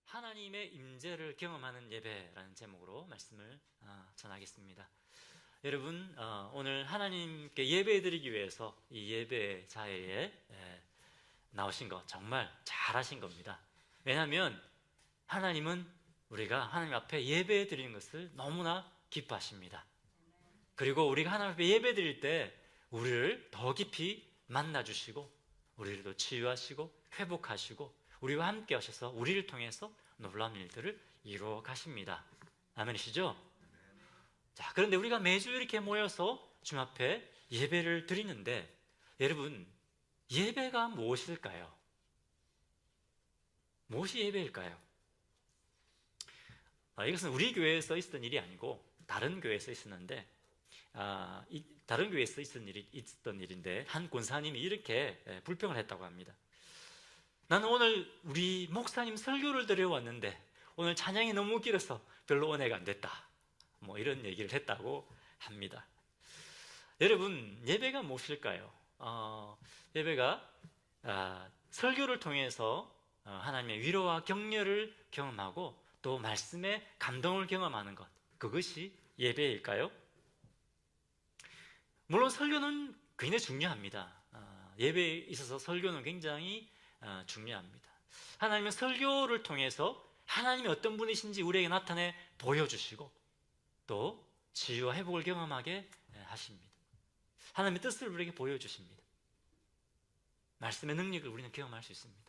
하나님의 임재를 경험하는 예배라는 제목으로 말씀을 전하겠습니다. 여러분, 오늘 하나님께 예배드리기 위해서 이 예배 자리에 나오신 거 정말 잘하신 겁니다. 왜냐하면 하나님은 우리가 하나님 앞에 예배드리는 것을 너무나 기뻐하십니다. 그리고 우리가 하나님 앞에 예배드릴 때 우리를 더 깊이 만나주시고 우리를 더 치유하시고 회복하시고 우리와 함께 하셔서 우리를 통해서 놀라운 일들을 이루어 가십니다. 아멘이시죠? 자, 그런데 우리가 매주 이렇게 모여서 주님 앞에 예배를 드리는데 여러분, 예배가 무엇일까요? 무엇이 예배일까요? 이것은 우리 교회에 써 있었던 일이 아니고 다른 교회에 써 있었는데 다른 교회에 써 있었던 일인데 한 권사님이 이렇게 불평을 했다고 합니다. 나는 오늘 우리 목사님 설교를 드려왔는데 오늘 찬양이 너무 길어서 별로 은혜가 안 됐다, 이런 얘기를 했다고 합니다. 여러분, 예배가 무엇일까요? 예배가 설교를 통해서 하나님의 위로와 격려를 경험하고 또 말씀의 감동을 경험하는 것, 그것이 예배일까요? 물론 설교는 굉장히 중요합니다. 예배에 있어서 설교는 굉장히 중요합니다. 하나님은 설교를 통해서 하나님이 어떤 분이신지 우리에게 나타내 보여주시고 또 치유와 회복을 경험하게 하십니다. 하나님의 뜻을 우리에게 보여주십니다. 말씀의 능력을 우리는 경험할 수 있습니다.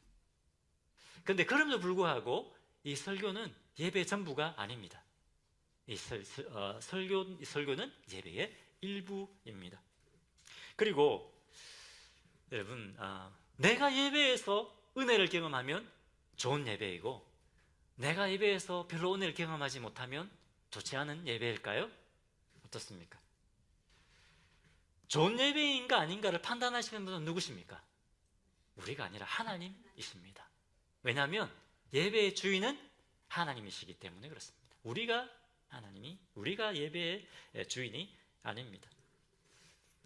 그런데 그럼에도 불구하고 이 설교는 예배의 전부가 아닙니다. 이 설교는 예배의 일부입니다. 그리고 여러분, 내가 예배에서 은혜를 경험하면 좋은 예배이고 내가 예배에서 별로 은혜를 경험하지 못하면 좋지 않은 예배일까요? 어떻습니까? 좋은 예배인가 아닌가를 판단하시는 분은 누구십니까? 우리가 아니라 하나님이십니다. 왜냐하면 예배의 주인은 하나님이시기 때문에 그렇습니다. 우리가 예배의 주인이 아닙니다.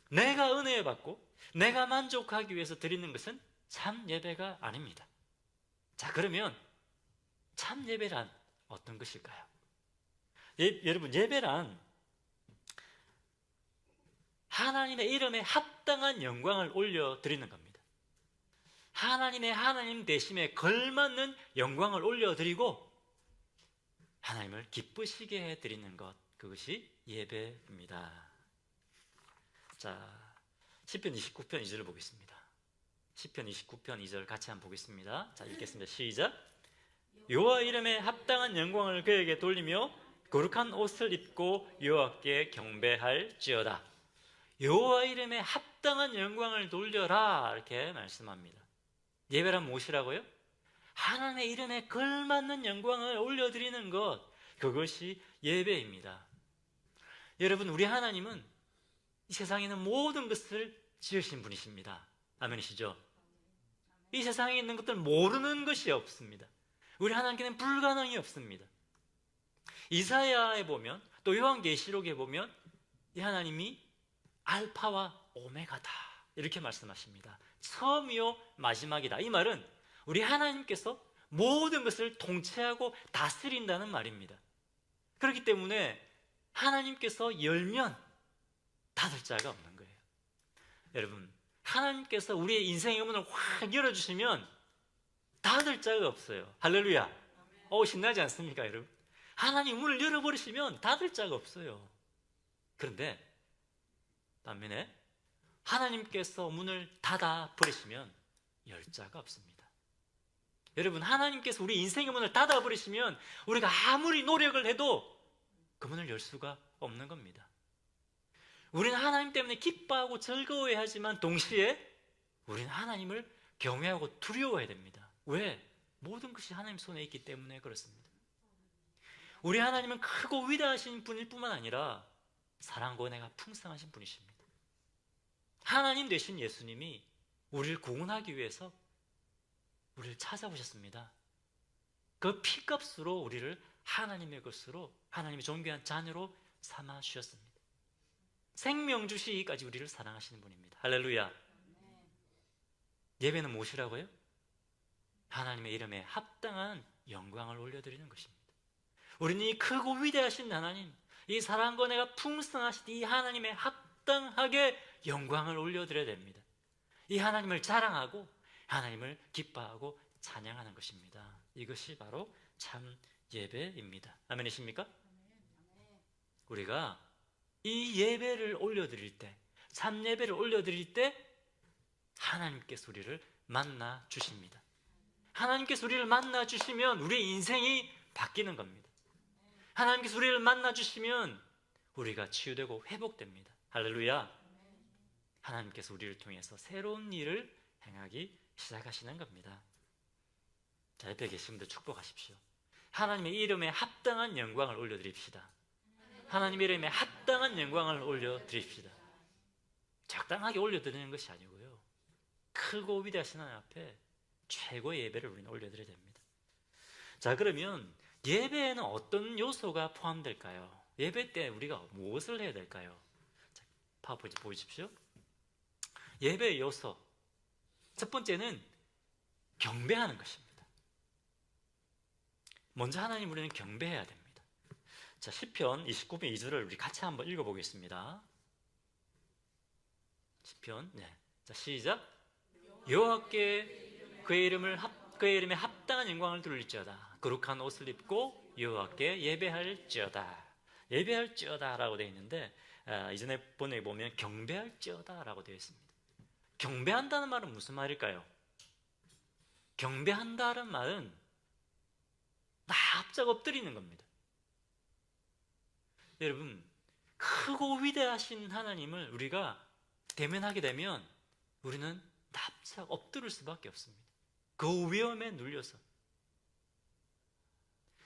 내가 은혜 받고 내가 만족하기 위해서 드리는 것은 참 예배가 아닙니다. 자, 그러면 참 예배란 어떤 것일까요? 여러분, 예배란 하나님의 이름에 합당한 영광을 올려드리는 겁니다. 하나님의 하나님 되심에 걸맞는 영광을 올려드리고 하나님을 기쁘시게 해드리는 것, 그것이 예배입니다. 자, 시편 29편 2절을 보겠습니다. 시편 29편 2절 같이 한번 보겠습니다. 자, 읽겠습니다. 시작. 여호와 이름에 합당한 영광을 그에게 돌리며 거룩한 옷을 입고 여호와께 경배할지어다. 여호와 이름에 합당한 영광을 돌려라, 이렇게 말씀합니다. 예배란 무엇이라고요? 하나님의 이름에 걸맞는 영광을 올려드리는 것, 그것이 예배입니다. 여러분, 우리 하나님은 이 세상에 있는 모든 것을 지으신 분이십니다. 아멘이시죠? 이 세상에 있는 것들 모르는 것이 없습니다. 우리 하나님께는 불가능이 없습니다. 이사야에 보면 또 요한계시록에 보면 이 하나님이 알파와 오메가다, 이렇게 말씀하십니다. 처음이요 마지막이다. 이 말은 우리 하나님께서 모든 것을 통치하고 다스린다는 말입니다. 그렇기 때문에 하나님께서 열면 닫을 자가 없는 거예요. 여러분, 하나님께서 우리의 인생의 문을 확 열어주시면 닫을 자가 없어요. 할렐루야. 신나지 않습니까, 여러분? 하나님 문을 열어버리시면 닫을 자가 없어요. 그런데 반면에 하나님께서 문을 닫아버리시면 열 자가 없습니다. 여러분, 하나님께서 우리 인생의 문을 닫아버리시면 우리가 아무리 노력을 해도 그 문을 열 수가 없는 겁니다. 우리는 하나님 때문에 기뻐하고 즐거워해야지만 동시에 우리는 하나님을 경외하고 두려워해야 됩니다. 왜? 모든 것이 하나님 손에 있기 때문에 그렇습니다. 우리 하나님은 크고 위대하신 분일 뿐만 아니라 사랑과 은혜가 풍성하신 분이십니다. 하나님 되신 예수님이 우리를 구원하기 위해서 우리를 찾아오셨습니다. 그 피값으로 우리를 하나님의 것으로, 하나님의 존귀한 자녀로 삼아 주셨습니다. 생명 주시기까지 우리를 사랑하시는 분입니다. 할렐루야. 예배는 무엇이라고요? 하나님의 이름에 합당한 영광을 올려드리는 것입니다. 우리는 이 크고 위대하신 하나님, 이 사랑과 은혜가 풍성하신 이 하나님에 합당하게 영광을 올려드려야 됩니다. 이 하나님을 자랑하고 하나님을 기뻐하고 찬양하는 것입니다. 이것이 바로 참 예배입니다. 아멘이십니까? 우리가 이 예배를 올려드릴 때, 참 예배를 올려드릴 때 하나님께서 우리를 만나 주십니다. 하나님께서 우리를 만나 주시면 우리의 인생이 바뀌는 겁니다. 하나님께서 우리를 만나 주시면 우리가 치유되고 회복됩니다. 할렐루야. 하나님께서 우리를 통해서 새로운 일을 행하기 시작하시는 겁니다. 자, 옆에 계신 분들 축복하십시오. 하나님의 이름에 합당한 영광을 올려드립시다. 하나님의 이름에 합당한 영광을 올려드립시다. 적당하게 올려드리는 것이 아니고요, 크고 위대하신 하나님 앞에 최고의 예배를 우리는 올려드려야 됩니다. 자, 그러면 예배에는 어떤 요소가 포함될까요? 예배 때 우리가 무엇을 해야 될까요? 자, 파워포인트 보이십시오. 예배의 요소, 첫 번째는 경배하는 것입니다. 먼저 하나님 우리는 경배해야 됩니다. 자, 시편 29편 2절을 우리 같이 한번 읽어보겠습니다. 시편, 네, 자, 시작. 여호와께 그의 이름에 합당한 영광을 돌릴지어다. 거룩한 옷을 입고 여호와께 예배할지어다. 예배할지어다라고 되어 있는데, 이전에 번역에 보면 경배할지어다라고 되어 있습니다. 경배한다는 말은 무슨 말일까요? 경배한다는 말은 납작 엎드리는 겁니다. 여러분, 크고 위대하신 하나님을 우리가 대면하게 되면 우리는 납작 엎드릴 수밖에 없습니다. 그 위험에 눌려서.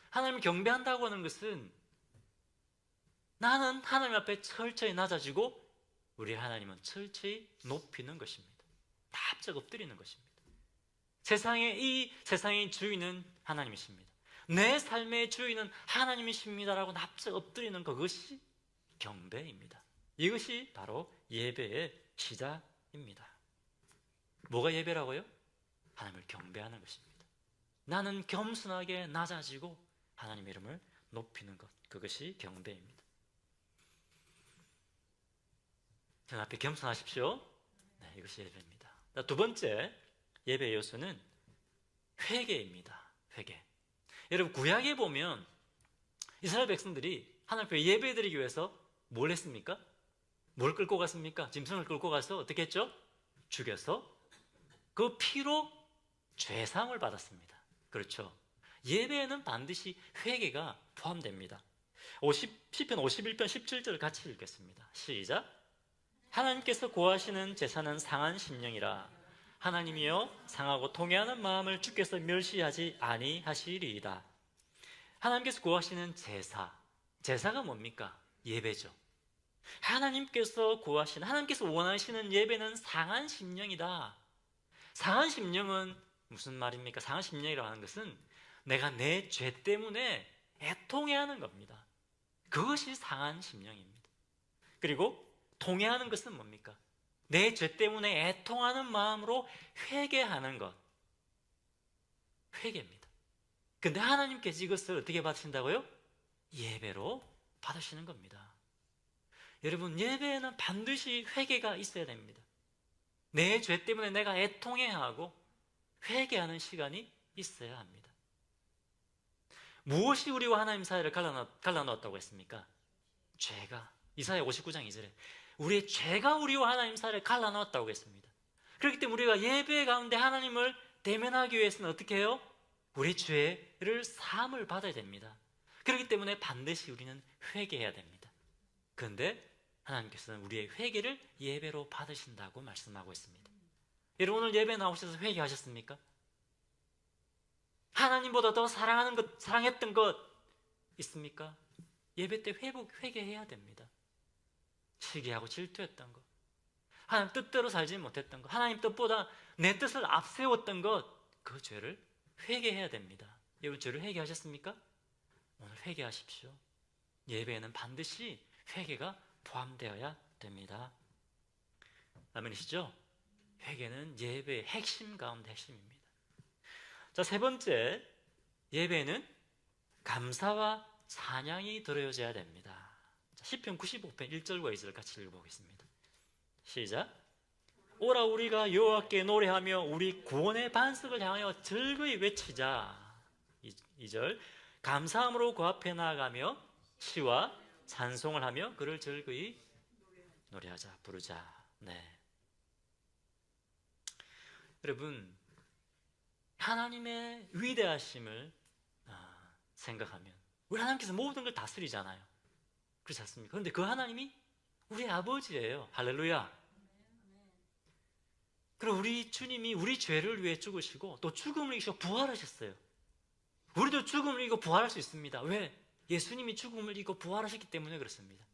하나님을 경배한다고 하는 것은 나는 하나님 앞에 철저히 낮아지고 우리 하나님은 철저히 높이는 것입니다. 납작 엎드리는 것입니다. 이 세상의 주인은 하나님이십니다. 내 삶의 주인은 하나님이십니다라고 납작 엎드리는 그것이 경배입니다. 이것이 바로 예배의 시작입니다. 뭐가 예배라고요? 하나님을 경배하는 것입니다. 나는 겸손하게 낮아지고 하나님의 이름을 높이는 것, 그것이 경배입니다. 전 앞에 겸손하십시오. 네, 이것이 예배입니다. 두 번째 예배의 요소는 회개입니다. 회개. 여러분, 구약에 보면 이스라엘 백성들이 하나님 앞에 예배드리기 위해서 뭘 했습니까? 뭘 끌고 갔습니까? 짐승을 끌고 가서 어떻게 했죠? 죽여서 그 피로 죄사함을 받았습니다. 그렇죠? 예배에는 반드시 회개가 포함됩니다. 시편 51편 17절 같이 읽겠습니다. 시작. 하나님께서 고하시는 제사는 상한 심령이라. 하나님이여, 상하고 통회하는 마음을 주께서 멸시하지 아니하시리이다. 하나님께서 고하시는 제사가 뭡니까? 예배죠. 하나님께서 원하시는 예배는 상한 심령이다. 상한 심령은 무슨 말입니까? 상한 심령이라고 하는 것은 내가 내 죄 때문에 애통해하는 겁니다. 그것이 상한 심령입니다. 그리고 통회하는 것은 뭡니까? 내 죄 때문에 애통하는 마음으로 회개하는 것, 회개입니다. 근데 하나님께서 이것을 어떻게 받으신다고요? 예배로 받으시는 겁니다. 여러분, 예배에는 반드시 회개가 있어야 됩니다. 내 죄 때문에 내가 애통해하고 회개하는 시간이 있어야 합니다. 무엇이 우리와 하나님 사이를 갈라놓았다고 했습니까? 죄가. 이사야 59장 2절에 우리의 죄가 우리와 하나님 사이를 갈라놓았다고 했습니다. 그렇기 때문에 우리가 예배 가운데 하나님을 대면하기 위해서는 어떻게 해요? 우리 죄를 사함을 받아야 됩니다. 그렇기 때문에 반드시 우리는 회개해야 됩니다. 그런데 하나님께서는 우리의 회개를 예배로 받으신다고 말씀하고 있습니다. 여러분, 오늘 예배 나오셔서 회개하셨습니까? 하나님보다 더 사랑했던 것 있습니까? 예배 때 회개해야 됩니다. 시기하고 질투했던 것, 하나님 뜻대로 살지 못했던 것, 하나님 뜻보다 내 뜻을 앞세웠던 것, 그 죄를 회개해야 됩니다. 여러분, 죄를 회개하셨습니까? 오늘 회개하십시오. 예배에는 반드시 회개가 포함되어야 됩니다. 아멘이시죠? 회개는 예배의 핵심 가운데 핵심입니다. 자, 세 번째 예배는 감사와 찬양이 들어져야 됩니다. 시편 95편 1절과 2절 같이 읽어보겠습니다. 시작. 오라 우리가 여호와께 노래하며 우리 구원의 반석을 향하여 즐거이 외치자. 2절. 감사함으로 그 앞에 나아가며 시와 찬송을 하며 그를 즐거이 노래하자, 부르자. 네. 여러분, 하나님의 위대하심을 생각하면 우리 하나님께서 모든 걸 다스리잖아요. 그렇지 않습니까? 그런데 그 하나님이 우리 아버지예요. 할렐루야. 그리고 우리 주님이 우리 죄를 위해 죽으시고 또 죽음을 이기시고 부활하셨어요. 우리도 죽음을 이기고 부활할 수 있습니다. 왜? 예수님이 죽음을 이기고 부활하셨기 때문에 그렇습니다.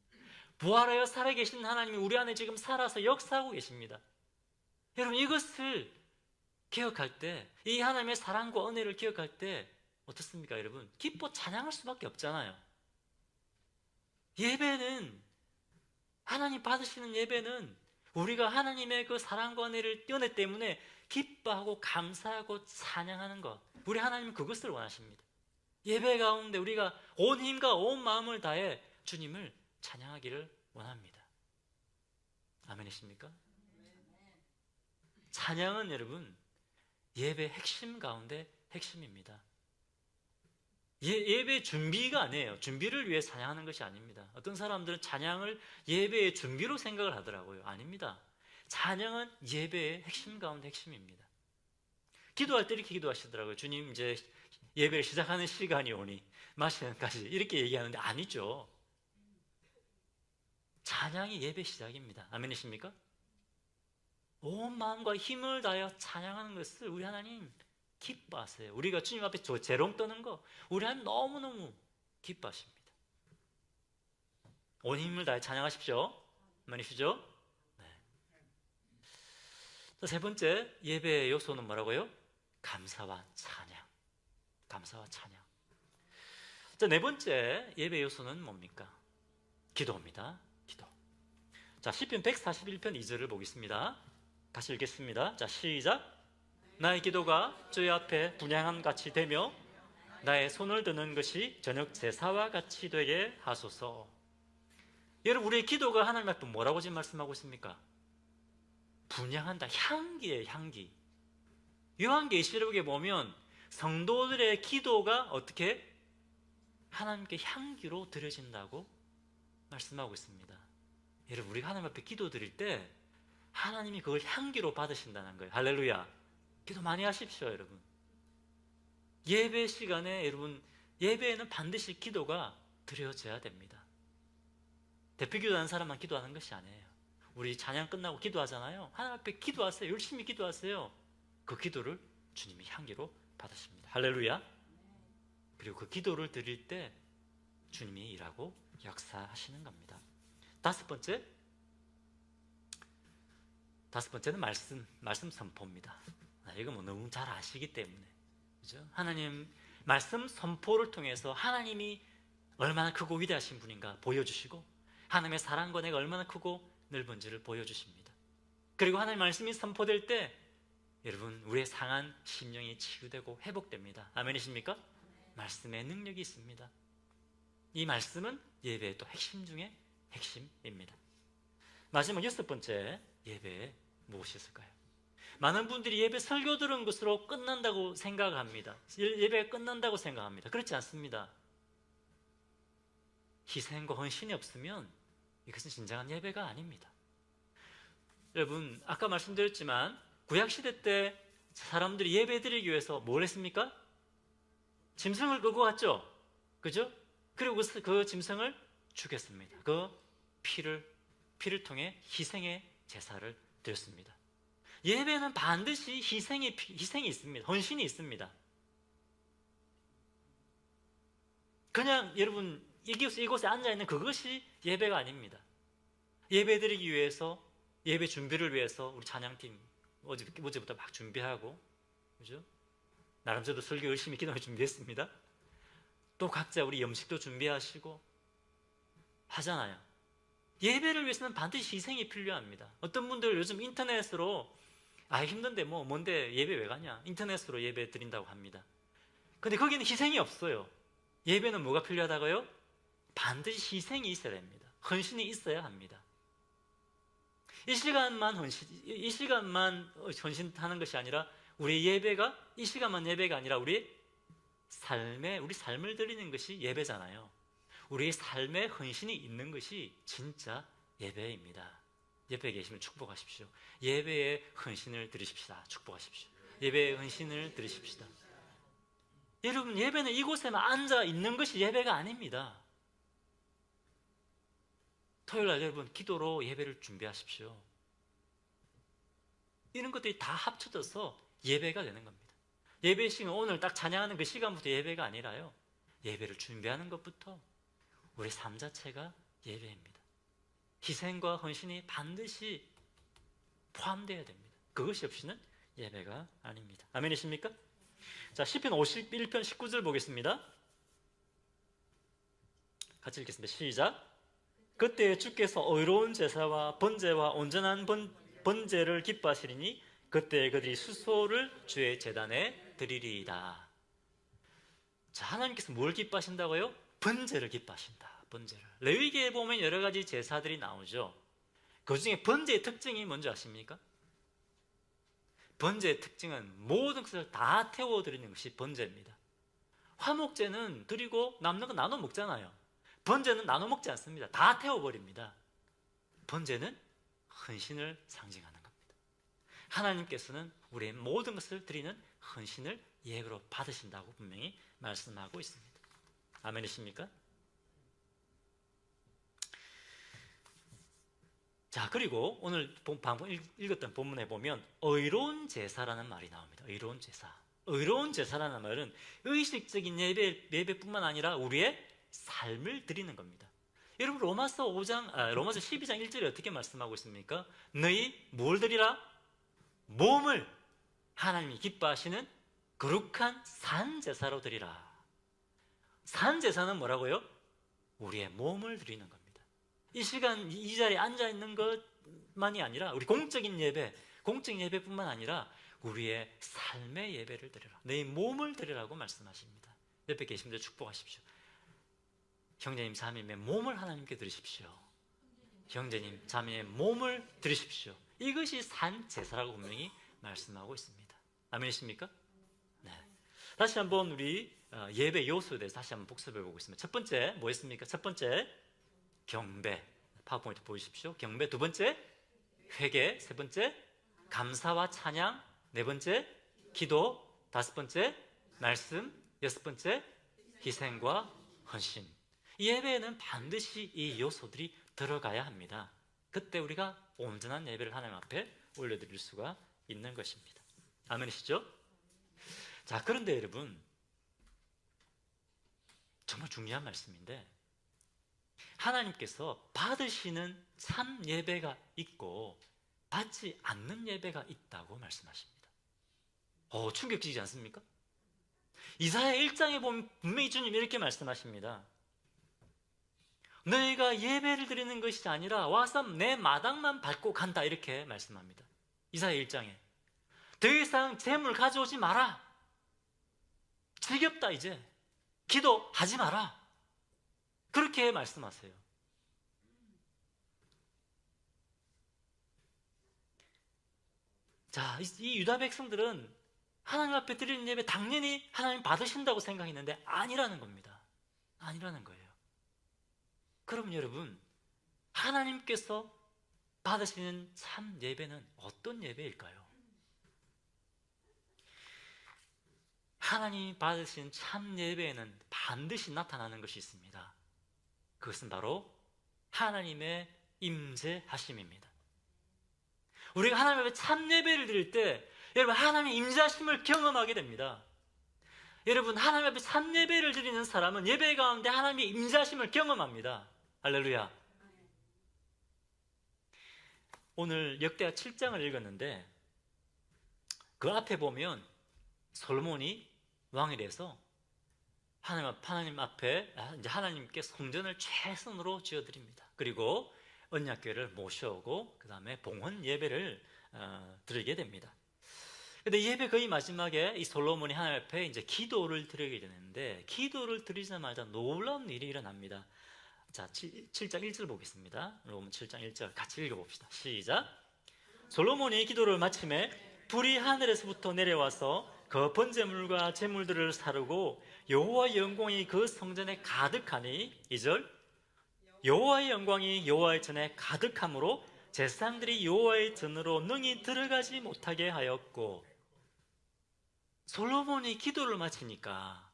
부활하여 살아계신 하나님이 우리 안에 지금 살아서 역사하고 계십니다. 여러분, 이것을 기억할 때, 이 하나님의 사랑과 은혜를 기억할 때 어떻습니까? 여러분, 기뻐 찬양할 수밖에 없잖아요. 예배는, 하나님 받으시는 예배는 우리가 하나님의 그 사랑과 은혜 때문에 기뻐하고 감사하고 찬양하는 것, 우리 하나님은 그것을 원하십니다. 예배 가운데 우리가 온 힘과 온 마음을 다해 주님을 찬양하기를 원합니다. 아멘이십니까? 찬양은 여러분 예배 핵심 가운데 핵심입니다. 예배 준비가 아니에요. 준비를 위해 찬양하는 것이 아닙니다. 어떤 사람들은 찬양을 예배의 준비로 생각을 하더라고요. 아닙니다. 찬양은 예배의 핵심 가운데 핵심입니다. 기도할 때 이렇게 기도하시더라고요. 주님, 이제 예배를 시작하는 시간이 오니 마시는까지 이렇게 얘기하는데 아니죠. 찬양이 예배 시작입니다. 아멘이십니까? 온 마음과 힘을 다하여 찬양하는 것을 우리 하나님 기뻐하세요. 우리가 주님 앞에 재롱 떠는 거 우리 하나님 너무너무 기뻐하십니다. 온 힘을 다해 찬양하십시오. 아멘이시죠? 네. 세 번째 예배의 요소는 뭐라고요? 감사와 찬양. 감사와 찬양. 자, 네 번째 예배 요소는 뭡니까? 기도입니다. 기도. 자, 시편 141편 2절을 보겠습니다. 다시 읽겠습니다. 자, 시작. 나의 기도가 주의 앞에 분향함 같이 되며 나의 손을 드는 것이 저녁 제사와 같이 되게 하소서. 여러분, 우리의 기도가 하나님 앞에 뭐라고 지금 말씀하고 있습니까? 분향한다. 향기예요, 향기. 요한계시록에 보면 성도들의 기도가 어떻게 하나님께 향기로 드려진다고 말씀하고 있습니다. 여러분, 우리가 하나님 앞에 기도 드릴 때 하나님이 그걸 향기로 받으신다는 거예요. 할렐루야. 기도 많이 하십시오, 여러분. 예배 시간에 여러분, 예배에는 반드시 기도가 드려져야 됩니다. 대표 기도하는 사람만 기도하는 것이 아니에요. 우리 찬양 끝나고 기도하잖아요. 하나님 앞에 기도하세요. 열심히 기도하세요. 그 기도를 주님이 향기로 받으십니다. 할렐루야. 그리고 그 기도를 드릴 때 주님이 일하고 역사하시는 겁니다. 다섯 번째는 말씀 선포입니다. 이거 뭐 너무 잘 아시기 때문에, 그죠? 하나님 말씀 선포를 통해서 하나님이 얼마나 크고 위대하신 분인가 보여주시고 하나님의 사랑과 내가 얼마나 크고 넓은지를 보여주십니다. 그리고 하나님 말씀이 선포될 때 여러분, 우리의 상한 심령이 치유되고 회복됩니다. 아멘이십니까? 말씀의 능력이 있습니다. 이 말씀은 예배의 또 핵심 중에 핵심입니다. 마지막 여섯 번째 예배에 무엇이 있을까요? 많은 분들이 예배 설교 들은 것으로 끝난다고 생각합니다. 예배가 끝난다고 생각합니다. 그렇지 않습니다. 희생과 헌신이 없으면 이것은 진정한 예배가 아닙니다. 여러분, 아까 말씀드렸지만 구약시대 때 사람들이 예배 드리기 위해서 뭘 했습니까? 짐승을 끌고 갔죠. 그죠? 그리고 그 짐승을 죽였습니다. 그 피를 통해 희생의 제사를 드렸습니다. 예배는 반드시 희생이 있습니다. 헌신이 있습니다. 그냥 여러분 이곳에 앉아있는 그것이 예배가 아닙니다. 예배 드리기 위해서, 예배 준비를 위해서 우리 찬양팀 어제부터 막 준비하고, 그죠? 나름 저도 설교 열심히 기도해 준비했습니다. 또 각자 우리 음식도 준비하시고 하잖아요. 예배를 위해서는 반드시 희생이 필요합니다. 어떤 분들 요즘 인터넷으로 힘든데 뭔데 예배 왜 가냐? 인터넷으로 예배 드린다고 합니다. 근데 거기는 희생이 없어요. 예배는 뭐가 필요하다고요? 반드시 희생이 있어야 됩니다. 헌신이 있어야 합니다. 이 시간만 헌신하는 것이 아니라 우리 예배가 이 시간만 예배가 아니라 우리 삶을 드리는 것이 예배잖아요. 우리의 삶에 헌신이 있는 것이 진짜 예배입니다. 옆에 계시면 축복하십시오. 예배에 헌신을 드리십시다. 축복하십시오. 예배에 헌신을 드리십시다. 여러분, 예배는 이곳에만 앉아 있는 것이 예배가 아닙니다. 토요일날 여러분 기도로 예배를 준비하십시오. 이런 것들이 다 합쳐져서 예배가 되는 겁니다. 예배 시간, 오늘 딱 찬양하는 그 시간부터 예배가 아니라요, 예배를 준비하는 것부터 우리 삶 자체가 예배입니다. 희생과 헌신이 반드시 포함되어야 됩니다. 그것이 없이는 예배가 아닙니다. 아멘이십니까? 자, 시편 51편 19절 보겠습니다. 같이 읽겠습니다. 시작. 그때 주께서 의로운 제사와 번제와 온전한 번제를 기뻐하시리니 그때 그들이 수소를 주의 제단에 드리리이다. 자, 하나님께서 뭘 기뻐하신다고요? 번제를 기뻐하신다. 번제를. 레위기에 보면 여러 가지 제사들이 나오죠. 그 중에 번제의 특징이 뭔지 아십니까? 번제의 특징은 모든 것을 다 태워드리는 것이 번제입니다. 화목제는 드리고 남는 건 나눠 먹잖아요. 번제는 나눠 먹지 않습니다. 다 태워버립니다. 번제는 헌신을 상징하는 겁니다. 하나님께서는 우리의 모든 것을 드리는 헌신을 예배로 받으신다고 분명히 말씀하고 있습니다. 아멘이십니까? 자, 그리고 오늘 방금 읽었던 본문에 보면 의로운 제사라는 말이 나옵니다. 의로운 제사. 의로운 제사라는 말은 의식적인 예배뿐만 아니라 우리의 삶을 드리는 겁니다. 여러분, 로마서 12장 1절에 어떻게 말씀하고 있습니까? 너희 뭘 드리라? 몸을 하나님이 기뻐하시는 거룩한 산제사로 드리라. 산제사는 뭐라고요? 우리의 몸을 드리는 겁니다. 이 시간 이 자리에 앉아있는 것만이 아니라 우리 공적인 예배뿐만 아니라 우리의 삶의 예배를 드리라. 너희 몸을 드리라고 말씀하십니다. 옆에 계신 분들 축복하십시오. 형제님, 자매님의 몸을 하나님께 드리십시오. 형제님, 자매의 몸을 드리십시오. 이것이 산제사라고 분명히 말씀하고 있습니다. 아멘이십니까? 네. 다시 한번 우리 예배 요소에 대해서 다시 한번 복습해 보고 있습니다. 첫 번째 뭐였습니까? 첫 번째 경배. 파워포인트 보여주십시오. 경배. 두 번째 회개. 세 번째 감사와 찬양. 네 번째 기도. 다섯 번째 말씀. 여섯 번째 희생과 헌신. 이 예배에는 반드시 이 요소들이 들어가야 합니다. 그때 우리가 온전한 예배를 하나님 앞에 올려드릴 수가 있는 것입니다. 아멘이시죠? 자, 그런데 여러분, 정말 중요한 말씀인데, 하나님께서 받으시는 참 예배가 있고 받지 않는 예배가 있다고 말씀하십니다. 충격적이지 않습니까? 이사야 1장에 보면 분명히 주님 이렇게 말씀하십니다. 너희가 예배를 드리는 것이 아니라 와서 내 마당만 밟고 간다, 이렇게 말씀합니다. 이사야 1장에 더 이상 재물 가져오지 마라. 지겹다, 이제 기도하지 마라. 그렇게 말씀하세요. 자, 이 유다 백성들은 하나님 앞에 드리는 예배 당연히 하나님 받으신다고 생각했는데 아니라는 겁니다. 아니라는 거예요. 그럼 여러분, 하나님께서 받으시는 참 예배는 어떤 예배일까요? 하나님이 받으시는 참 예배에는 반드시 나타나는 것이 있습니다. 그것은 바로 하나님의 임재하심입니다. 우리가 하나님 앞에 참 예배를 드릴 때 여러분, 하나님의 임재하심을 경험하게 됩니다. 여러분, 하나님 앞에 참 예배를 드리는 사람은 예배 가운데 하나님의 임재하심을 경험합니다. 할렐루야. 오늘 역대하 7장을 읽었는데 그 앞에 보면 솔로몬이 왕이 돼서 하나님 앞에 이제 하나님께 성전을 최선으로 지어드립니다. 그리고 언약궤를 모셔오고 그 다음에 봉헌 예배를 드리게 됩니다. 근데 예배 거의 마지막에 이 솔로몬이 하나님 앞에 이제 기도를 드리게 되는데, 기도를 드리자마자 놀라운 일이 일어납니다. 자, 7장 1절 보겠습니다. 로마 7장 1절 같이 읽어봅시다. 시작. 솔로몬이 기도를 마침에 불이 하늘에서부터 내려와서 그 번제물과 제물들을 사르고 여호와의 영광이 그 성전에 가득하니, 2절, 여호와의 영광이 여호와의 전에 가득함으로 제사장들이 여호와의 전으로 능히 들어가지 못하게 하였고. 솔로몬이 기도를 마치니까,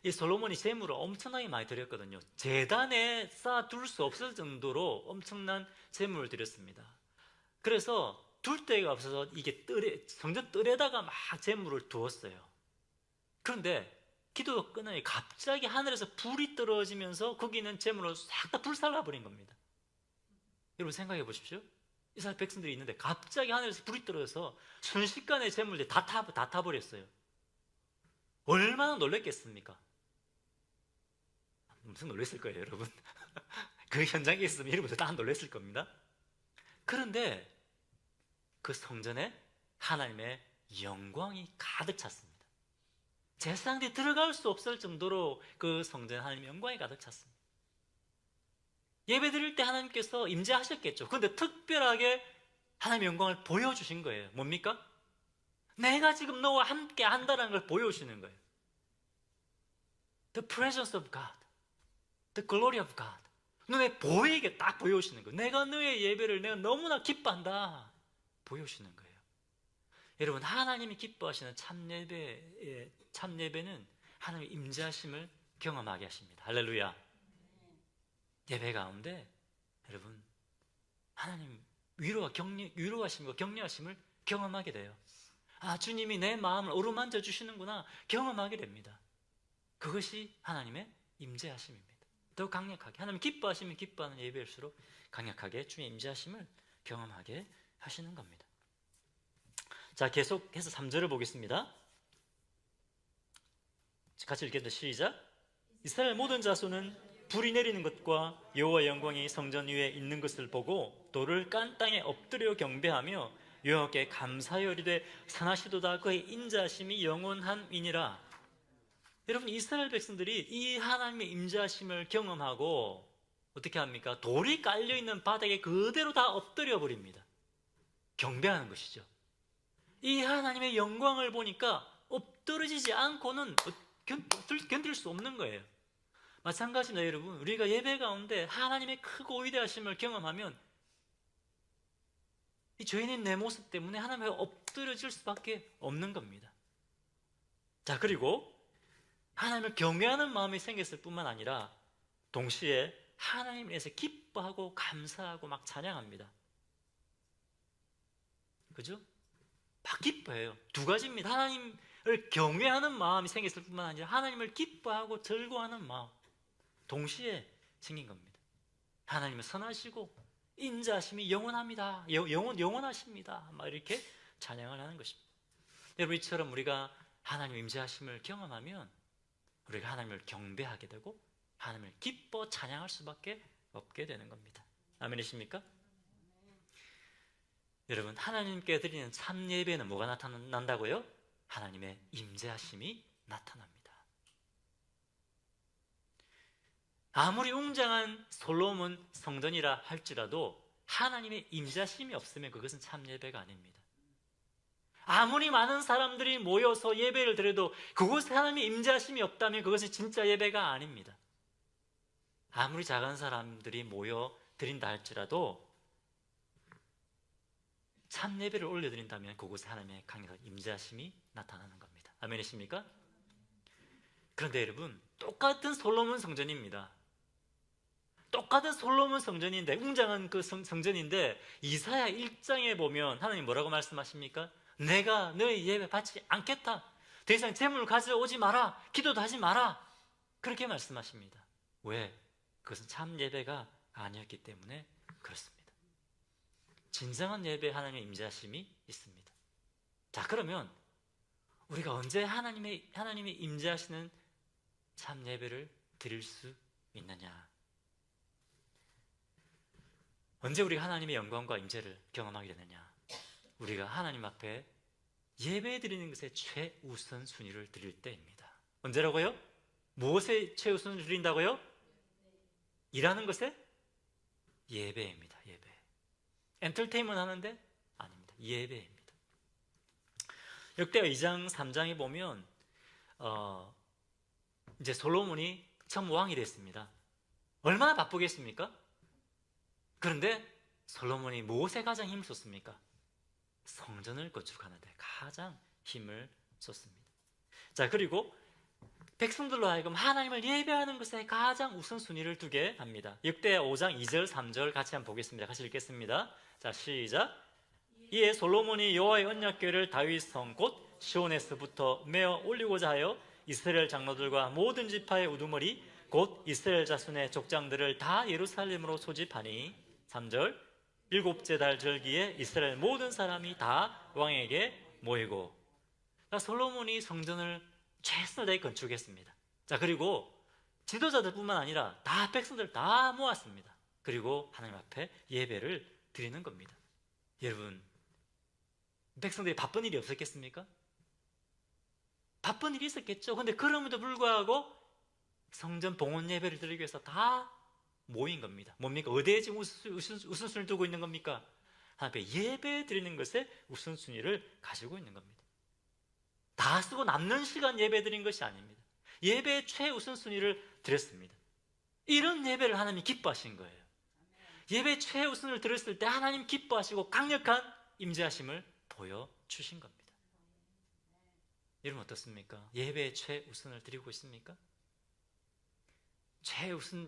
이 솔로몬이 제물을 엄청나게 많이 드렸거든요. 제단에 쌓아둘 수 없을 정도로 엄청난 제물을 드렸습니다. 그래서 둘 데가 없어서 이게 성전 뜰에다가 막 제물을 두었어요. 그런데 기도가 끝나니 갑자기 하늘에서 불이 떨어지면서 거기 있는 제물을 싹 다 불살라버린 겁니다. 여러분 생각해 보십시오. 이스라엘 백성들이 있는데 갑자기 하늘에서 불이 떨어져서 순식간에 제물들이 다 타버렸어요. 얼마나 놀랬겠습니까? 무슨 놀랬을 거예요, 여러분. 그 현장에 있으면 여러분들 다 놀랬을 겁니다. 그런데 그 성전에 하나님의 영광이 가득 찼습니다. 제사장들이 들어갈 수 없을 정도로 그 성전에 하나님의 영광이 가득 찼습니다. 예배 드릴 때 하나님께서 임재하셨겠죠. 그런데 특별하게 하나님의 영광을 보여주신 거예요. 뭡니까? 내가 지금 너와 함께 한다는 걸 보여주시는 거예요. The presence of God, the glory of God. 눈에 보이게 딱 보여주시는 거예요. 내가 너의 예배를 내가 너무나 기뻐한다 보여주시는 거예요. 여러분, 하나님이 기뻐하시는 참예배는 하나님의 임재하심을 경험하게 하십니다. 할렐루야. 예배 가운데 여러분 하나님 위로하심과 격려하심을 경험하게 돼요. 아, 주님이 내 마음을 어루만져 주시는구나 경험하게 됩니다. 그것이 하나님의 임재하심입니다. 더 강력하게 하나님 기뻐하시면 기뻐하는 예배일수록 강력하게 주의 임재하심을 경험하게 하시는 겁니다. 자, 계속해서 3절을 보겠습니다. 같이 읽겠습니다. 시작. 이스라엘 모든 자손은 불이 내리는 것과 여호와의 영광이 성전 위에 있는 것을 보고 돌을 깐 땅에 엎드려 경배하며 여호와께 감사하여 이르되 선하시도다 그의 인자하심이 영원함이니라. 여러분, 이스라엘 백성들이 이 하나님의 임재하심을 경험하고 어떻게 합니까? 돌이 깔려있는 바닥에 그대로 다 엎드려 버립니다. 경배하는 것이죠. 이 하나님의 영광을 보니까 엎드러지지 않고는 견딜 수 없는 거예요. 마찬가지입니다. 여러분, 우리가 예배 가운데 하나님의 크고 위대하심을 경험하면 이 죄인인 내 모습 때문에 하나님 앞에 엎드려질 수밖에 없는 겁니다. 자, 그리고 하나님을 경외하는 마음이 생겼을 뿐만 아니라 동시에 하나님에 대해서 기뻐하고 감사하고 막 찬양합니다. 그죠? 막 기뻐해요. 두 가지입니다. 하나님을 경외하는 마음이 생겼을 뿐만 아니라 하나님을 기뻐하고 즐거워하는 마음 동시에 생긴 겁니다. 하나님은 선하시고 인자하심이 영원합니다. 영원하십니다. 막 이렇게 찬양을 하는 것입니다. 여러분, 이처럼 우리가 하나님의 임재하심을 경험하면 우리가 하나님을 경배하게 되고 하나님을 기뻐 찬양할 수밖에 없게 되는 겁니다. 아멘이십니까? 여러분, 하나님께 드리는 참 예배는 뭐가 나타난다고요? 하나님의 임재하심이 나타납니다. 아무리 웅장한 솔로몬 성전이라 할지라도 하나님의 임재하심이 없으면 그것은 참 예배가 아닙니다. 아무리 많은 사람들이 모여서 예배를 드려도 그곳에 하나님의 임재하심이 없다면 그것이 진짜 예배가 아닙니다. 아무리 작은 사람들이 모여 드린다 할지라도 참 예배를 올려드린다면 그곳에 하나님의 강력한 임재하심이 나타나는 겁니다. 아멘이십니까? 그런데 여러분, 똑같은 솔로몬 성전입니다. 똑같은 솔로몬 성전인데, 웅장한 그 성전인데 이사야 1장에 보면 하나님 뭐라고 말씀하십니까? 내가 너의 예배 받지 않겠다. 더 이상 재물을 가져오지 마라. 기도도 하지 마라. 그렇게 말씀하십니다. 왜? 그것은 참 예배가 아니었기 때문에 그렇습니다. 진정한 예배 하나님의 임재하심이 있습니다. 자, 그러면 우리가 언제 하나님의 임재하시는 참 예배를 드릴 수 있느냐? 언제 우리가 하나님의 영광과 임재를 경험하게 되느냐? 우리가 하나님 앞에 예배 드리는 것에 최우선순위를 드릴 때입니다. 언제라고요? 무엇에 최우선을 드린다고요? 일하는 것에? 예배입니다. 예배. 엔터테인먼트 하는데? 아닙니다. 예배입니다. 역대하 2장 3장에 보면 이제 솔로몬이 처음 왕이 됐습니다. 얼마나 바쁘겠습니까? 그런데 솔로몬이 무엇에 가장 힘을 쏟습니까? 성전을 건축하는데 가장 힘을 쏟습니다. 자, 그리고 백성들로 하여금 하나님을 예배하는 것에 가장 우선순위를 두게 합니다. 역대하 5장 2절 3절 같이 한번 보겠습니다. 같이 읽겠습니다. 자, 시작. 이에 솔로몬이 여호와의 언약궤를 다윗성 곧 시온에서부터 메어 올리고자 하여 이스라엘 장로들과 모든 지파의 우두머리 곧 이스라엘 자손의 족장들을 다 예루살렘으로 소집하니 3절 일곱째 달 절기에 이스라엘 모든 사람이 다 왕에게 모이고. 솔로몬이 성전을 최선을 다해 건축했습니다. 자, 그리고 지도자들뿐만 아니라 다 백성들 다 모았습니다. 그리고 하나님 앞에 예배를 드리는 겁니다. 여러분, 백성들이 바쁜 일이 없었겠습니까? 바쁜 일이 있었겠죠. 그런데 그럼에도 불구하고 성전 봉헌 예배를 드리기 위해서 다 모인 겁니다. 뭡니까? 어디에 지금 우선순위를 두고 있는 겁니까? 하나님 앞에 예배 드리는 것에 우선순위를 가지고 있는 겁니다. 다 쓰고 남는 시간 예배 드린 것이 아닙니다. 예배의 최우선순위를 드렸습니다. 이런 예배를 하나님이 기뻐하신 거예요. 예배 최우선을 드렸을 때 하나님 기뻐하시고 강력한 임재하심을 보여주신 겁니다. 여러분 어떻습니까? 예배의 최우선을 드리고 있습니까?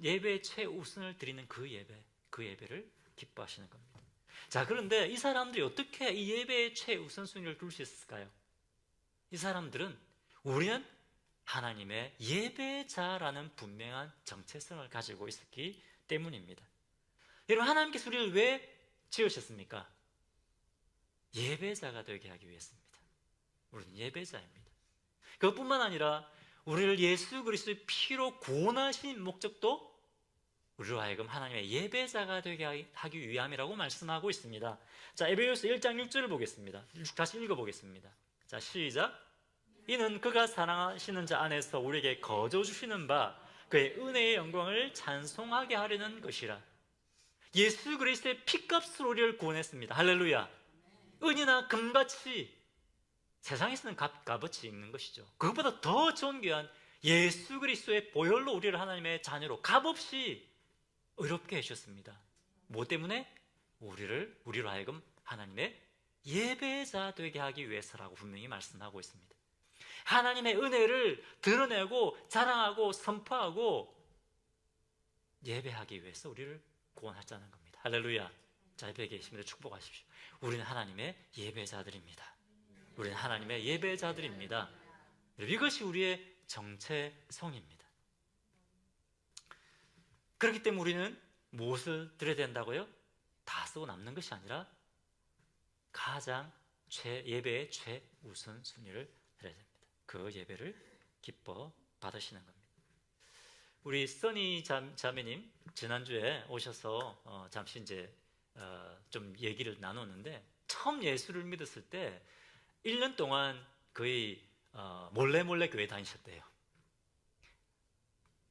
예배의 최우선을 드리는 그 예배를 기뻐하시는 겁니다. 자, 그런데 이 사람들이 어떻게 이 예배의 최우선순위를 둘 수 있을까요? 이 사람들은 우리는 하나님의 예배자라는 분명한 정체성을 가지고 있었기 때문입니다. 여러분, 하나님께서 우리를 왜 지으셨습니까? 예배자가 되게 하기 위해서입니다. 우리는 예배자입니다. 그것뿐만 아니라 우리를 예수 그리스도의 피로 구원하신 목적도 우리로 하여금 하나님의 예배자가 되게 하기 위함이라고 말씀하고 있습니다. 자, 에베소서 1장 6절을 보겠습니다. 다시 읽어보겠습니다. 자, 시작. 이는 그가 사랑하시는 자 안에서 우리에게 거저 주시는 바 그의 은혜의 영광을 찬송하게 하려는 것이라. 예수 그리스도의 피값으로 우리를 구원했습니다. 할렐루야. 은이나 금같이 세상에서는 값어치 있는 것이죠. 그것보다 더 존귀한 예수 그리스도의 보혈로 우리를 하나님의 자녀로 값없이 의롭게 해주셨습니다. 뭐 때문에? 우리로 하여금 하나님의 예배자 되게 하기 위해서라고 분명히 말씀하고 있습니다. 하나님의 은혜를 드러내고 자랑하고 선포하고 예배하기 위해서 우리를 구원하자는 겁니다. 할렐루야. 자, 옆에 계신 분들 축복하십시오. 우리는 하나님의 예배자들입니다. 우리는 하나님의 예배자들입니다. 이것이 우리의 정체성입니다. 그렇기 때문에 우리는 무엇을 드려야 된다고요? 다 쓰고 남는 것이 아니라 가장 예배의 최우선순위를 드려야 됩니다. 그 예배를 기뻐 받으시는 겁니다. 우리 써니 자매님 지난주에 오셔서 잠시 이제 좀 얘기를 나눴는데, 처음 예수를 믿었을 때 1년 동안 거의 몰래 교회 다니셨대요.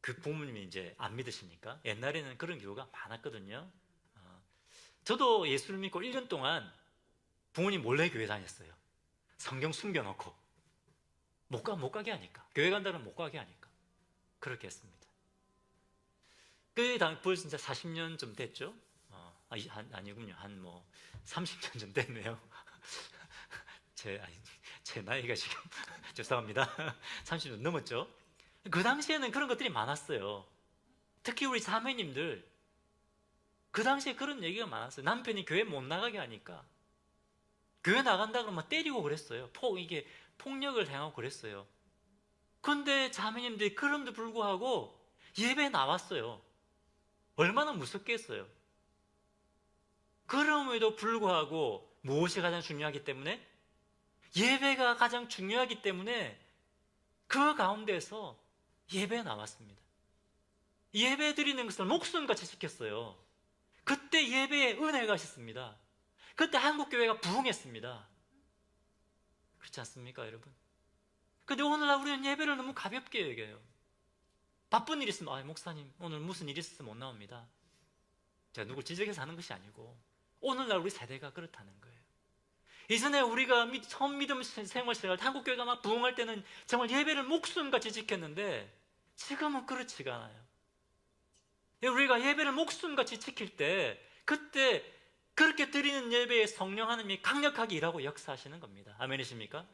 그 부모님이 이제 안 믿으시니까. 옛날에는 그런 경우가 많았거든요. 저도 예수를 믿고 1년 동안 부모님 몰래 교회 다녔어요. 성경 숨겨놓고 못 가게 하니까, 교회 간다면 못 가게 하니까 그렇게 했습니다. 벌써 진짜 40년 좀 됐죠. 아니군요. 한 30년 좀 됐네요. 제 나이가 지금 죄송합니다. 30년 넘었죠. 그 당시에는 그런 것들이 많았어요. 특히 우리 자매님들, 그 당시에 그런 얘기가 많았어요. 남편이 교회 못 나가게 하니까 교회 나간다 그러면 때리고 그랬어요. 이게 폭력을 행하고 그랬어요. 그런데 자매님들이 그럼에도 불구하고 예배에 나왔어요. 얼마나 무섭겠어요. 그럼에도 불구하고 무엇이 가장 중요하기 때문에? 예배가 가장 중요하기 때문에 그 가운데서 예배에 나왔습니다. 예배 드리는 것을 목숨같이 지켰어요. 그때 예배에 은혜가 있었습니다. 그때 한국교회가 부흥했습니다. 그렇지 않습니까, 여러분? 근데 오늘날 우리는 예배를 너무 가볍게 여겨요. 바쁜 일 있으면 목사님 오늘 무슨 일 있어서 못 나옵니다. 제가 누굴 지적해서 하는 것이 아니고 오늘날 우리 세대가 그렇다는 거예요. 이전에 우리가 처음 믿음 생활 시작할 때 한국교회가 막 부흥할 때는 정말 예배를 목숨같이 지켰는데 지금은 그렇지가 않아요. 우리가 예배를 목숨같이 지킬 때 그때 그렇게 드리는 예배에 성령 하나님이 강력하게 일하고 역사하시는 겁니다. 아멘이십니까?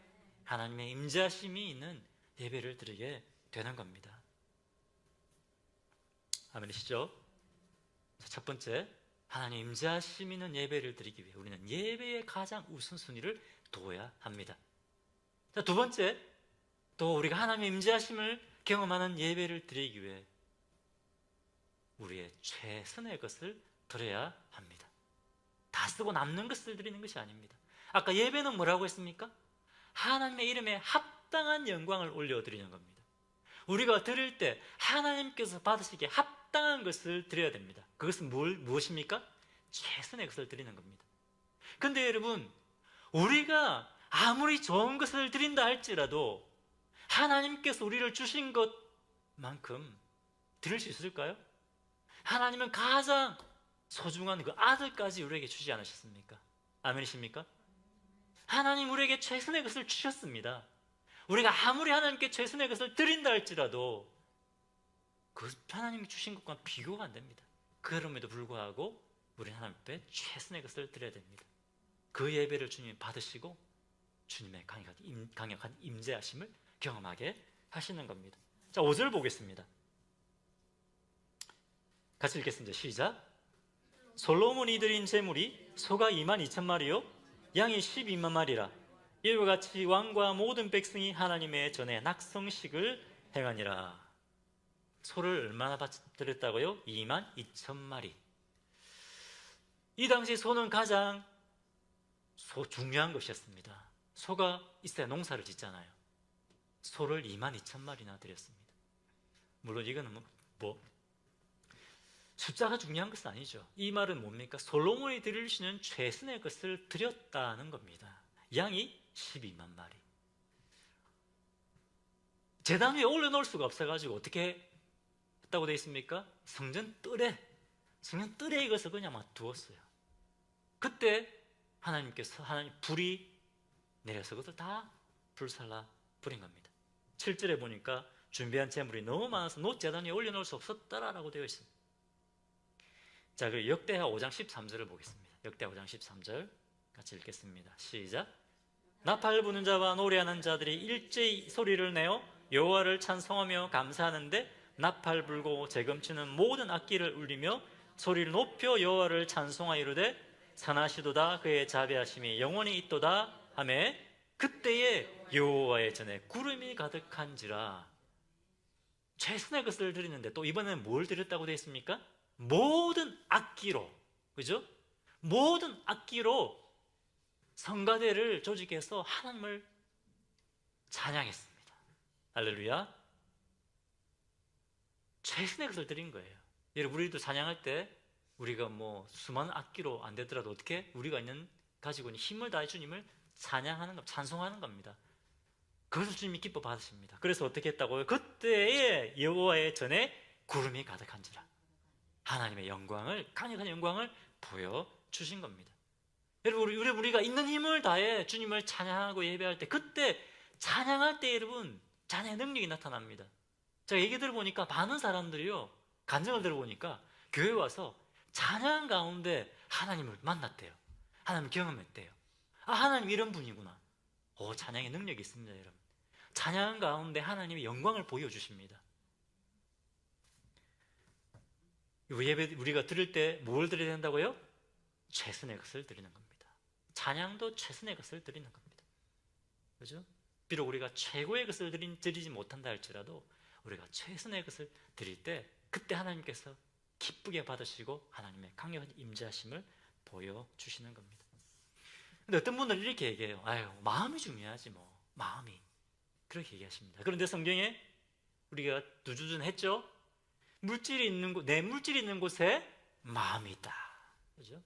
하나님의 임재하심이 있는 예배를 드리게 되는 겁니다. 아멘이시죠? 첫 번째, 하나님 임재하심 있는 예배를 드리기 위해 우리는 예배의 가장 우선순위를 둬야 합니다. 자, 두 번째, 또 우리가 하나님의 임재하심을 경험하는 예배를 드리기 위해 우리의 최선의 것을 드려야 합니다. 다 쓰고 남는 것을 드리는 것이 아닙니다. 아까 예배는 뭐라고 했습니까? 하나님의 이름에 합당한 영광을 올려드리는 겁니다. 우리가 드릴 때 하나님께서 받으시기에 합당한 것을 드려야 됩니다. 그것은 무엇입니까? 최선의 것을 드리는 겁니다. 근데 여러분, 우리가 아무리 좋은 것을 드린다 할지라도 하나님께서 우리를 주신 것만큼 드릴 수 있을까요? 하나님은 가장 소중한 그 아들까지 우리에게 주지 않으셨습니까? 아멘이십니까? 하나님 우리에게 최선의 것을 주셨습니다. 우리가 아무리 하나님께 최선의 것을 드린다 할지라도 그 하나님이 주신 것과 비교가 안 됩니다. 그럼에도 불구하고 우리는 하나님 앞에 최선의 것을 드려야 됩니다. 그 예배를 주님이 받으시고 주님의 강력한 임재하심을 경험하게 하시는 겁니다. 자, 5절 보겠습니다. 같이 읽겠습니다. 시작. 솔로몬이 드린 제물이 소가 22,000마리요 양이 12만 마리라. 이와 같이 왕과 모든 백성이 하나님의 전에 낙성식을 행하니라. 소를 얼마나 드렸다고요? 22,000마리. 이 당시 소는 가장 중요한 것이었습니다. 소가 있어야 농사를 짓잖아요. 소를 22,000마리나 드렸습니다. 물론 이거는 숫자가 중요한 것은 아니죠. 이 말은 뭡니까? 솔로몬이 드릴 수 있는 최선의 것을 드렸다는 겁니다. 양이 12만 마리. 제단 위에 올려놓을 수가 없어가지고 어떻게 했다고 되어 있습니까? 성전 뜰에 이것을 그냥 막 두었어요. 그때 하나님께서 불이 내려서 그것을 다 불살라 버린 겁니다. 7절에 보니까 준비한 제물이 너무 많아서 제단 위에 올려놓을 수 없었다라고 되어 있습니다. 자, 그리고 역대하 5장 13절을 보겠습니다. 역대하 5장 13절 같이 읽겠습니다. 시작. 나팔 부는 자와 노래하는 자들이 일제히 소리를 내어 여호와를 찬송하며 감사하는데 나팔 불고 재금치는 모든 악기를 울리며 소리를 높여 여호와를 찬송하이르되 선하시도다 그의 자비하심이 영원히 있도다 하매 그때에 여호와의 전에 구름이 가득한지라. 최선의 것을 드리는데 또 이번에는 뭘 드렸다고 되어 있습니까? 모든 악기로, 그죠? 모든 악기로 성가대를 조직해서 하나님을 찬양했습니다. 할렐루야. 최선의 것을 드린 거예요. 여러분, 우리도 찬양할 때 우리가 수많은 악기로 안 되더라도 어떻게 우리가 가지고 있는 힘을 다해 주님을 찬양하는 것, 찬송하는 겁니다. 그것을 주님이 기뻐 받으십니다. 그래서 어떻게 했다고요? 그때에 여호와의 전에 구름이 가득한지라. 하나님의 영광을, 강력한 영광을 보여주신 겁니다. 여러분, 우리가 있는 힘을 다해 주님을 찬양하고 예배할 때, 그때 찬양할 때 여러분 찬양의 능력이 나타납니다. 제가 얘기 들어보니까 많은 사람들이요, 간증을 들어보니까 교회 와서 찬양 가운데 하나님을 만났대요. 하나님을 경험했대요. 하나님 이런 분이구나. 찬양의 능력이 있습니다. 여러분, 찬양 가운데 하나님의 영광을 보여주십니다. 예배 우리가 드릴 때 뭘 드려야 된다고요? 최선의 것을 드리는 겁니다. 찬양도 최선의 것을 드리는 겁니다. 그죠? 비록 우리가 최고의 것을 드리지 못한다 할지라도 우리가 최선의 것을 드릴 때 그때 하나님께서 기쁘게 받으시고 하나님의 강력한 임재하심을 보여주시는 겁니다. 근데 어떤 분들은 이렇게 얘기해요. 마음이 중요하지 마음이. 그렇게 얘기하십니다. 그런데 성경에 우리가 두주준 했죠? 내 물질이 있는 곳에 마음이 있다. 그죠?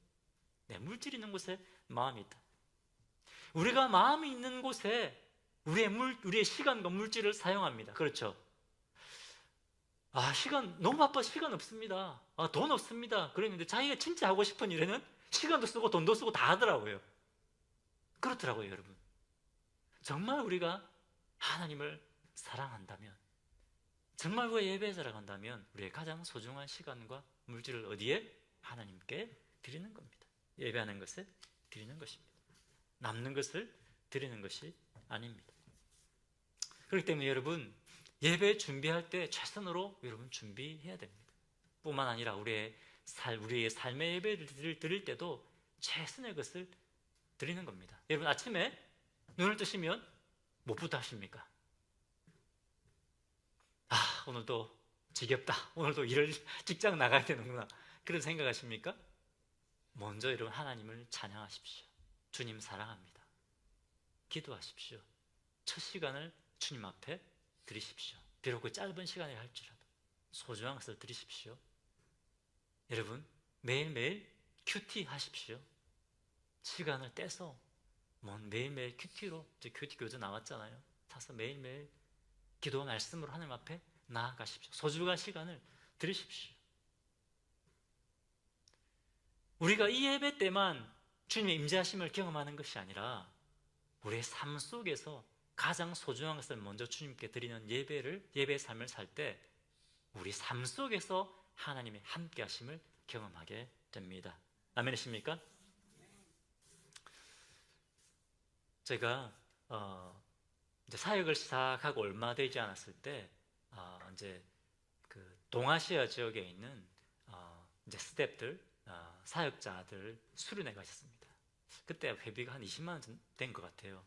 내 물질이 있는 곳에 마음이 있다. 우리가 마음이 있는 곳에 우리의 시간과 물질을 사용합니다. 그렇죠? 시간 너무 바빠, 시간 없습니다. 돈 없습니다. 그랬는데 자기가 진짜 하고 싶은 일에는 시간도 쓰고 돈도 쓰고 다 하더라고요. 그렇더라고요, 여러분. 정말 우리가 하나님을 사랑한다면, 정말 우리가 예배에 살아간다면 우리의 가장 소중한 시간과 물질을 어디에? 하나님께 드리는 겁니다. 예배하는 것에 드리는 것입니다. 남는 것을 드리는 것이 아닙니다. 그렇기 때문에 여러분, 예배 준비할 때 최선으로 여러분 준비해야 됩니다. 뿐만 아니라 우리의 삶의 예배를 드릴 때도 최선의 것을 드리는 겁니다. 여러분, 아침에 눈을 뜨시면 뭐부터 하십니까? 오늘도 지겹다, 오늘도 직장 나가야 되는구나, 그런 생각하십니까? 먼저 여러분, 하나님을 찬양하십시오. 주님 사랑합니다. 기도하십시오. 첫 시간을 주님 앞에 드리십시오. 비록 그 짧은 시간에 할지라도 소중한 것을 드리십시오. 여러분, 매일매일 큐티 하십시오. 시간을 떼서 매일매일 큐티로, 큐티 교재 나왔잖아요. 사서 매일매일 기도와 말씀으로 하나님 앞에 나아가십시오. 소중한 시간을 드리십시오. 우리가 이 예배 때만 주님의 임재하심을 경험하는 것이 아니라 우리의 삶 속에서 가장 소중한 것을 먼저 주님께 드리는 예배의 삶을 살 때 우리 삶 속에서 하나님의 함께 하심을 경험하게 됩니다. 아멘이십니까? 제가 이제 사역을 시작하고 얼마 되지 않았을 때 이제 그 동아시아 지역에 있는 이제 스태프들, 사역자들 수련회 가셨습니다. 그때 회비가 한 20만 원 된 것 같아요.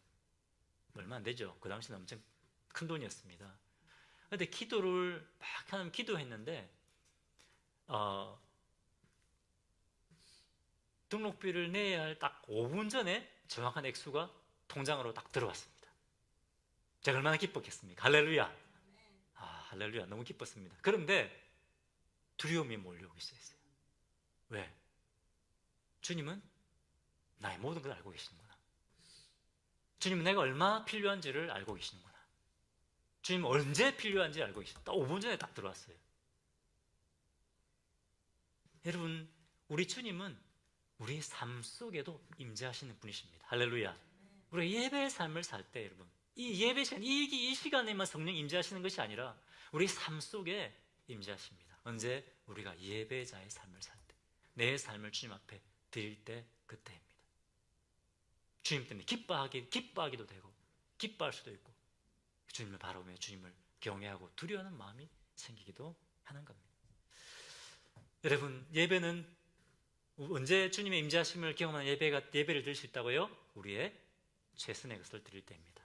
얼마 안 되죠. 그 당시는 엄청 큰 돈이었습니다. 그런데 기도를 막 하면 기도했는데 등록비를 내야 할 딱 5분 전에 정확한 액수가 통장으로 딱 들어왔습니다. 제가 얼마나 기뻤겠습니까? 할렐루야. 할렐루야. 너무 기뻤습니다. 그런데 두려움이 몰려오기 시작했어요. 왜? 주님은 나의 모든 걸 알고 계시는구나. 주님은 내가 얼마나 필요한지를 알고 계시는구나. 주님은 언제 필요한지 알고 계시다. 딱 5분 전에 딱 들어왔어요. 여러분, 우리 주님은 우리 삶 속에도 임재하시는 분이십니다. 할렐루야. 우리가 예배의 삶을 살 때 여러분, 이 예배 시간, 이 시간에만 성령 임재하시는 것이 아니라 우리 삶 속에 임재하십니다. 언제? 우리가 예배자의 삶을 살 때, 내 삶을 주님 앞에 드릴 때, 그때입니다. 주님 때문에 기뻐하기도 되고 기뻐할 수도 있고 주님을 바라보며 주님을 경외하고 두려워하는 마음이 생기기도 하는 겁니다. 여러분, 예배는 언제 주님의 임재하심을 경험하는 예배를 드릴 수 있다고요? 우리의 최선의 것을 드릴 때입니다.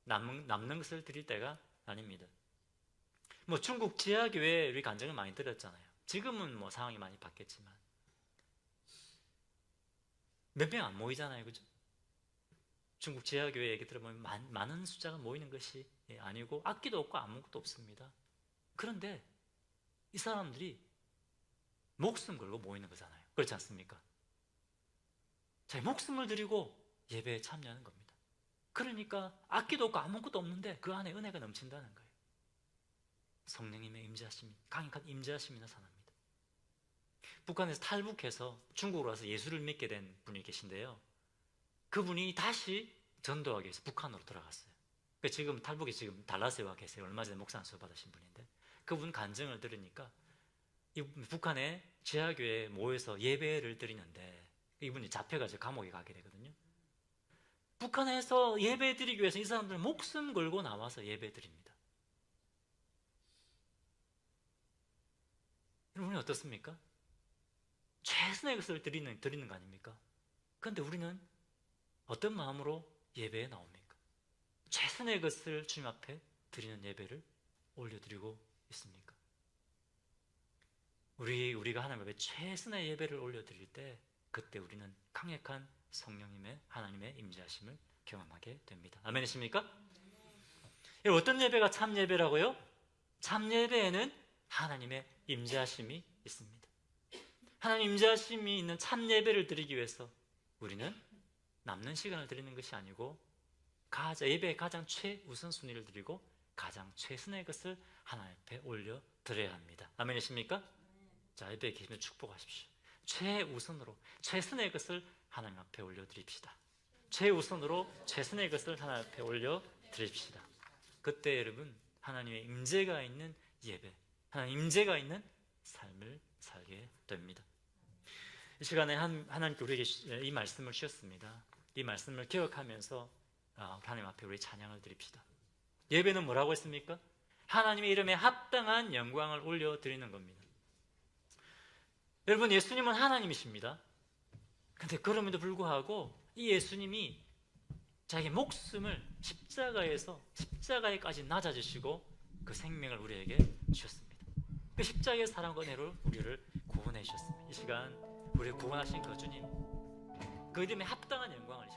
남는 것을 드릴 때가 아닙니다. 중국 지하교회 우리 간증을 많이 들었잖아요. 지금은 상황이 많이 바뀌었지만 몇 명 안 모이잖아요, 그죠? 중국 지하교회 얘기 들어보면 많은 숫자가 모이는 것이 아니고 악기도 없고 아무것도 없습니다. 그런데 이 사람들이 목숨 걸고 모이는 거잖아요. 그렇지 않습니까? 자기 목숨을 드리고 예배에 참여하는 겁니다. 그러니까 악기도 없고 아무것도 없는데 그 안에 은혜가 넘친다는 거예요. 성령님의 임재하심이, 강력한 임재하심이 나타납니다. 북한에서 탈북해서 중국으로 와서 예수를 믿게 된 분이 계신데요. 그분이 다시 전도하기 위해서 북한으로 돌아갔어요. 지금 탈북에 지금 달라스에 와 계세요. 얼마 전에 목사 수업 받으신 분인데 그분 간증을 들으니까 이 북한의 지하교회에 모여서 예배를 드리는데 이분이 잡혀가지고 감옥에 가게 되거든요. 북한에서 예배 드리기 위해서 이 사람들은 목숨 걸고 나와서 예배 드립니다. 여러분이 어떻습니까? 최선의 것을 드리는 거 아닙니까? 그런데 우리는 어떤 마음으로 예배에 나옵니까? 최선의 것을 주님 앞에 드리는 예배를 올려드리고 있습니까? 우리가 하나님 앞에 최선의 예배를 올려드릴 때 그때 우리는 강력한 성령님의 하나님의 임재하심을 경험하게 됩니다. 아멘이십니까? 어떤 예배가 참 예배라고요? 참 예배에는 하나님의 임재하심이 있습니다. 하나님 임재하심이 있는 참 예배를 드리기 위해서 우리는 남는 시간을 드리는 것이 아니고 예배의 가장 최우선순위를 드리고 가장 최선의 것을 하나님 앞에 올려 드려야 합니다. 아멘이십니까? 자, 예배에 계시면 축복하십시오. 최우선으로 최선의 것을 하나님 앞에 올려 드립시다. 최우선으로 최선의 것을 하나님 앞에 올려 드립시다. 그때 여러분 하나님의 임재가 있는 예배, 하나님 임재가 있는 삶을 살게 됩니다. 이 시간에 하나님께 우리에게 이 말씀을 주셨습니다. 이 말씀을 기억하면서 하나님 앞에 우리 찬양을 드립시다. 예배는 뭐라고 했습니까? 하나님의 이름에 합당한 영광을 올려드리는 겁니다. 여러분, 예수님은 하나님이십니다. 그런데 그럼에도 불구하고 이 예수님이 자기 목숨을 십자가에까지 낮아지시고 그 생명을 우리에게 주셨습니다. 그 십자가의 사랑과 은혜로 우리를 구원해 주셨습니다. 이 시간 우리를 구원하신 그 주님, 그 이름에 합당한 영광을